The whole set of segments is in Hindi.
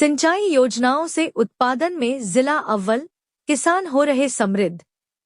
सिंचाई योजनाओं से उत्पादन में जिला अव्वल, किसान हो रहे समृद्ध।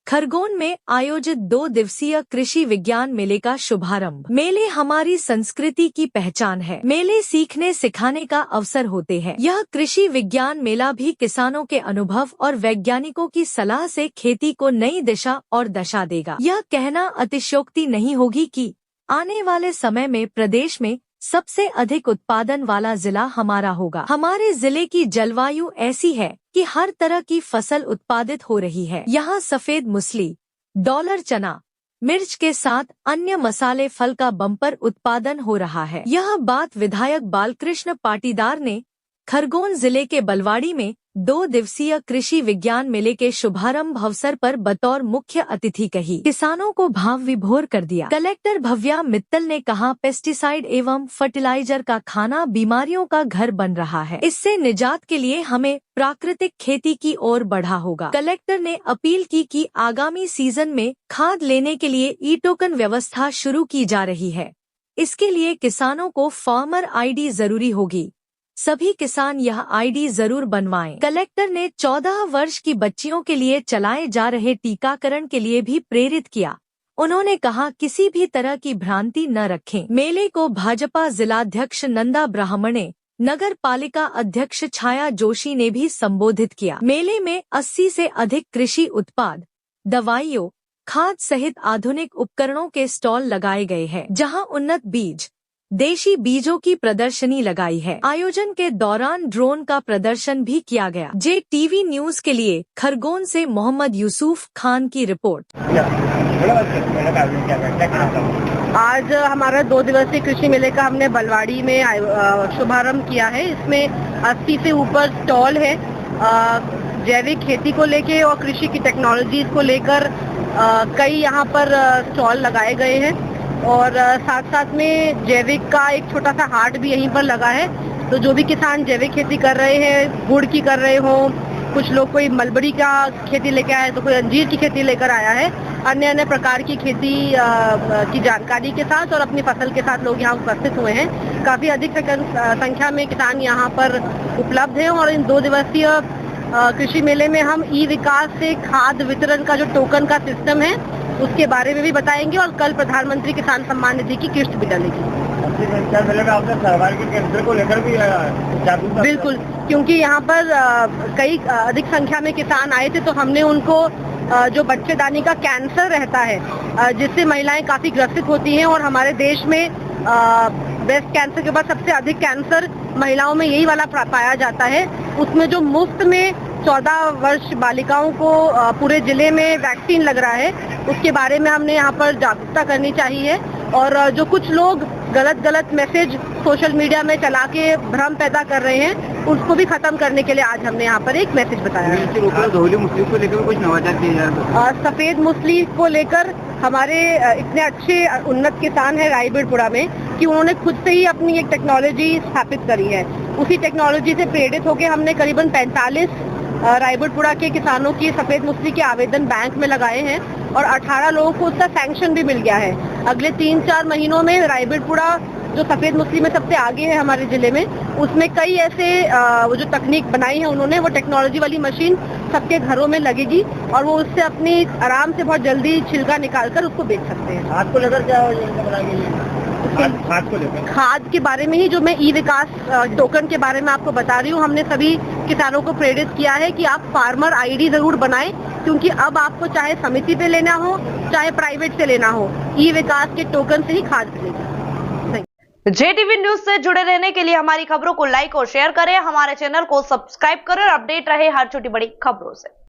खरगोन में आयोजित 2 दिवसीय कृषि विज्ञान मेले का शुभारंभ। मेले हमारी संस्कृति की पहचान है। मेले सीखने सिखाने का अवसर होते हैं। यह कृषि विज्ञान मेला भी किसानों के अनुभव और वैज्ञानिकों की सलाह से खेती को नई दिशा और दशा देगा। यह कहना अतिशयोक्ति नहीं होगी कि आने वाले समय में प्रदेश में सबसे अधिक उत्पादन वाला जिला हमारा होगा। हमारे जिले की जलवायु ऐसी है कि हर तरह की फसल उत्पादित हो रही है। यहाँ सफेद मूसली, डॉलर चना, मिर्च के साथ अन्य मसाले फल का बम्पर उत्पादन हो रहा है। यह बात विधायक बालकृष्ण पाटीदार ने खरगोन जिले के बलवाड़ी में 2 दिवसीय कृषि विज्ञान मेले के शुभारंभ अवसर पर बतौर मुख्य अतिथि कही। किसानों को भाव विभोर कर दिया। कलेक्टर भव्या मित्तल ने कहा, पेस्टिसाइड एवं फर्टिलाइजर का खाना बीमारियों का घर बन रहा है। इससे निजात के लिए हमें प्राकृतिक खेती की ओर बढ़ा होगा। कलेक्टर ने अपील की कि आगामी सीजन में खाद लेने के लिए ई टोकन व्यवस्था शुरू की जा रही है। इसके लिए किसानों को फार्मर आईडी जरूरी होगी। सभी किसान यह आईडी जरूर बनवाएं। कलेक्टर ने 14 वर्ष की बच्चियों के लिए चलाए जा रहे टीकाकरण के लिए भी प्रेरित किया। उन्होंने कहा, किसी भी तरह की भ्रांति न रखें। मेले को भाजपा जिलाध्यक्ष नंदा ब्राह्मणे, नगर पालिका अध्यक्ष छाया जोशी ने भी संबोधित किया। मेले में 80 से अधिक कृषि उत्पाद, दवाइयों, खाद सहित आधुनिक उपकरणों के स्टॉल लगाए गए हैं, जहां उन्नत बीज, देशी बीजों की प्रदर्शनी लगाई है। आयोजन के दौरान ड्रोन का प्रदर्शन भी किया गया। JTV न्यूज के लिए खरगोन से मोहम्मद यूसुफ खान की रिपोर्ट। आज हमारा 2 दिवसीय कृषि मेले का हमने बलवाड़ी में शुभारंभ किया है। इसमें 80 से ऊपर स्टॉल है। जैविक खेती को लेके और कृषि की टेक्नोलॉजीज को लेकर कई यहाँ पर स्टॉल लगाए गए हैं और साथ साथ में जैविक का एक छोटा सा हाट भी यहीं पर लगा है। तो जो भी किसान जैविक खेती कर रहे हैं, गुड़ की कर रहे हो, कुछ लोग कोई मलबरी का खेती लेकर आया है, तो कोई अंजीर की खेती लेकर आया है, अन्य अन्य प्रकार की खेती की जानकारी के साथ और अपनी फसल के साथ लोग यहाँ उपस्थित हुए हैं। काफी अधिक संख्या में किसान यहाँ पर उपलब्ध हैं और इन 2 दिवसीय कृषि मेले में हम ई विकास से खाद वितरण का जो टोकन का सिस्टम है उसके बारे में भी बताएंगे और कल प्रधानमंत्री किसान सम्मान निधि की किस्त भी डालेगी। कैंसर को लेकर भी बिल्कुल, क्योंकि यहाँ पर कई अधिक संख्या में किसान आए थे, तो हमने उनको जो बच्चेदानी का कैंसर रहता है जिससे महिलाएं काफी ग्रसित होती हैं और हमारे देश में ब्रेस्ट कैंसर के बाद सबसे अधिक कैंसर महिलाओं में यही वाला पाया जाता है। उसमें जो मुफ्त में 14 वर्ष बालिकाओं को पूरे जिले में वैक्सीन लग रहा है, उसके बारे में हमने यहाँ पर जागरूकता करनी चाहिए और जो कुछ लोग गलत मैसेज सोशल मीडिया में चला के भ्रम पैदा कर रहे हैं, उसको भी खत्म करने के लिए आज हमने यहाँ पर एक मैसेज बताया है। धोली मूसली को लेकर कुछ नवाचार किए जा रहे हैं। सफेद मूसली को लेकर हमारे इतने अच्छे उन्नत किसान है रायबीड़पुरा में कि उन्होंने खुद से ही अपनी एक टेक्नोलॉजी स्थापित करी है। उसी टेक्नोलॉजी से प्रेरित होकर हमने करीबन 45 रायबीड़पुरा के किसानों की सफेद मूसली के आवेदन बैंक में लगाए हैं और 18 लोगों को उसका सैंक्शन भी मिल गया है। अगले 3-4 महीनों में रायबीड़पुरा जो सफेद मूसली में सबसे आगे है हमारे जिले में, उसमें कई ऐसे वो जो तकनीक बनाई है उन्होंने, वो टेक्नोलॉजी वाली मशीन सबके घरों में लगेगी और वो उससे अपनी आराम से बहुत जल्दी छिलका निकालकर उसको बेच सकते हैं। खाद को लेकर क्या खाद को लेकर खाद के बारे में ही जो मैं ई विकास टोकन के बारे में आपको बता रही हूँ, हमने सभी किसानों को प्रेरित किया है कि आप फार्मर आईडी जरूर बनाएं, क्योंकि अब आपको चाहे समिति पे लेना हो चाहे प्राइवेट से लेना हो, ई विकास के टोकन से ही खाद मिलेगी। JTV न्यूज से जुड़े रहने के लिए हमारी खबरों को लाइक और शेयर करें, हमारे चैनल को सब्सक्राइब करें और अपडेट रहे हर छोटी बड़ी खबरों से।